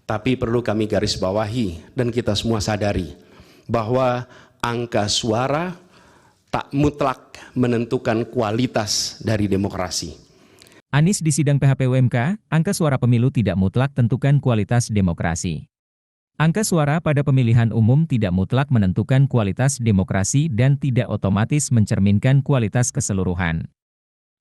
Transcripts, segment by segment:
Tapi perlu kami garis bawahi dan kita semua sadari bahwa angka suara tak mutlak menentukan kualitas dari demokrasi. Anies di sidang PHPUMK, angka suara pemilu tidak mutlak tentukan kualitas demokrasi. Angka suara pada pemilihan umum tidak mutlak menentukan kualitas demokrasi dan tidak otomatis mencerminkan kualitas keseluruhan.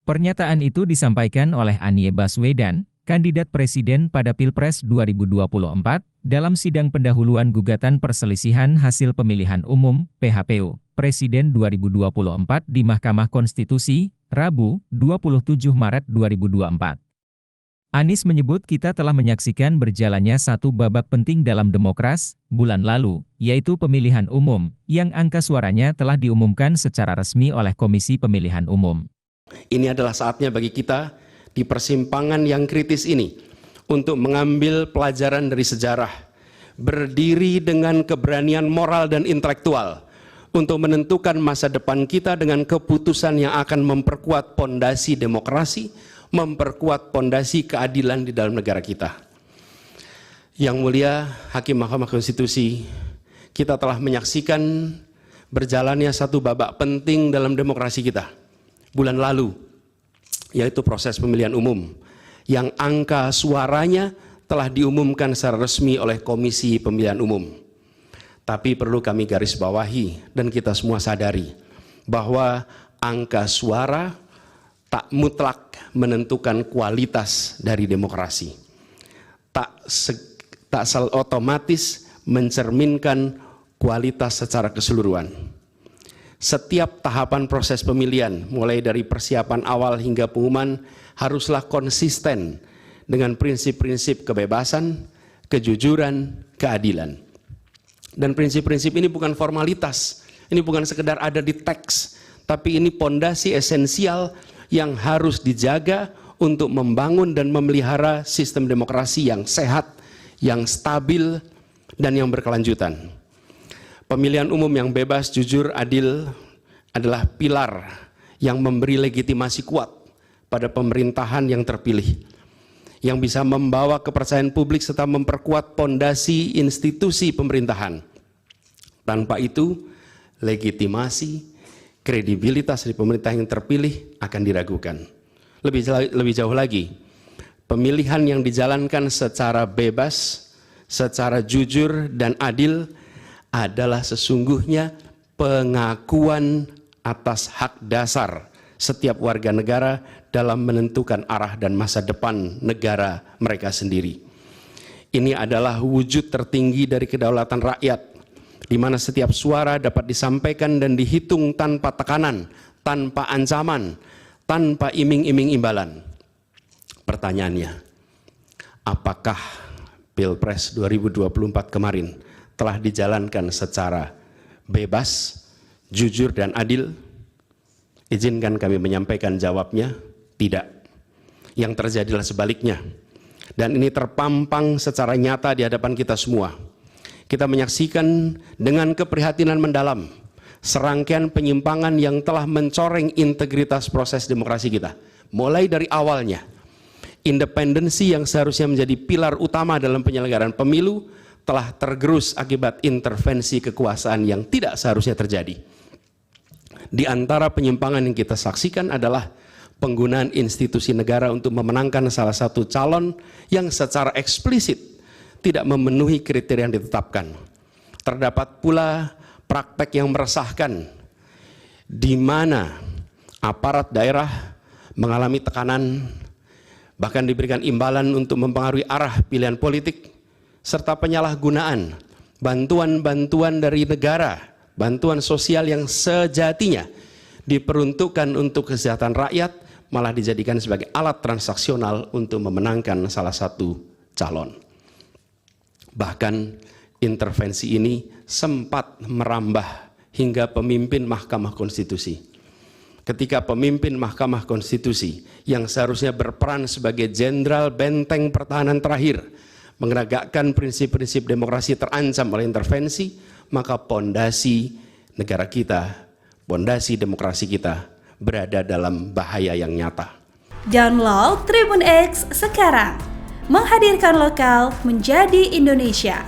Pernyataan itu disampaikan oleh Anies Baswedan, kandidat presiden pada Pilpres 2024, dalam sidang pendahuluan gugatan perselisihan hasil pemilihan umum (PHPU) Presiden 2024 di Mahkamah Konstitusi, Rabu, 27 Maret 2024. Anies menyebut kita telah menyaksikan berjalannya satu babak penting dalam demokrasi bulan lalu, yaitu pemilihan umum, yang angka suaranya telah diumumkan secara resmi oleh Komisi Pemilihan Umum. Ini adalah saatnya bagi kita di persimpangan yang kritis ini untuk mengambil pelajaran dari sejarah, berdiri dengan keberanian moral dan intelektual untuk menentukan masa depan kita dengan keputusan yang akan memperkuat pondasi demokrasi, memperkuat pondasi keadilan di dalam negara kita. Yang mulia Hakim Mahkamah Konstitusi, kita telah menyaksikan berjalannya satu babak penting dalam demokrasi kita bulan lalu, yaitu proses pemilihan umum yang angka suaranya telah diumumkan secara resmi oleh Komisi Pemilihan Umum. Tapi perlu kami garis bawahi dan kita semua sadari bahwa angka suara tak mutlak menentukan kualitas dari demokrasi. Tak otomatis mencerminkan kualitas secara keseluruhan. Setiap tahapan proses pemilihan, mulai dari persiapan awal hingga pengumuman, haruslah konsisten dengan prinsip-prinsip kebebasan, kejujuran, keadilan. Dan prinsip-prinsip ini bukan formalitas, ini bukan sekedar ada di teks, tapi ini pondasi esensial yang harus dijaga untuk membangun dan memelihara sistem demokrasi yang sehat, yang stabil, dan yang berkelanjutan. Pemilihan umum yang bebas, jujur, adil adalah pilar yang memberi legitimasi kuat pada pemerintahan yang terpilih, yang bisa membawa kepercayaan publik serta memperkuat pondasi institusi pemerintahan. Tanpa itu, legitimasi, kredibilitas dari pemerintah yang terpilih akan diragukan. Lebih jauh lagi, pemilihan yang dijalankan secara bebas, secara jujur dan adil adalah sesungguhnya pengakuan atas hak dasar setiap warga negara dalam menentukan arah dan masa depan negara mereka sendiri. Ini adalah wujud tertinggi dari kedaulatan rakyat, di mana setiap suara dapat disampaikan dan dihitung tanpa tekanan, tanpa ancaman, tanpa iming-iming imbalan. Pertanyaannya, apakah Pilpres 2024 kemarin telah dijalankan secara bebas, jujur, dan adil? Izinkan kami menyampaikan jawabnya, tidak. Yang terjadilah sebaliknya. Dan ini terpampang secara nyata di hadapan kita semua. Kita menyaksikan dengan keprihatinan mendalam serangkaian penyimpangan yang telah mencoreng integritas proses demokrasi kita. Mulai dari awalnya, independensi yang seharusnya menjadi pilar utama dalam penyelenggaraan pemilu telah tergerus akibat intervensi kekuasaan yang tidak seharusnya terjadi. Di antara penyimpangan yang kita saksikan adalah penggunaan institusi negara untuk memenangkan salah satu calon yang secara eksplisit tidak memenuhi kriteria yang ditetapkan. Terdapat pula praktek yang meresahkan, di mana aparat daerah mengalami tekanan, bahkan diberikan imbalan untuk mempengaruhi arah pilihan politik, serta penyalahgunaan bantuan-bantuan dari negara, bantuan sosial yang sejatinya diperuntukkan untuk kesejahteraan rakyat, malah dijadikan sebagai alat transaksional untuk memenangkan salah satu calon. Bahkan intervensi ini sempat merambah hingga pemimpin Mahkamah Konstitusi. Ketika pemimpin Mahkamah Konstitusi yang seharusnya berperan sebagai jenderal benteng pertahanan terakhir menegakkan prinsip-prinsip demokrasi terancam oleh intervensi, maka pondasi negara kita, pondasi demokrasi kita berada dalam bahaya yang nyata. Download Tribun X sekarang, Menghadirkan lokal menjadi Indonesia.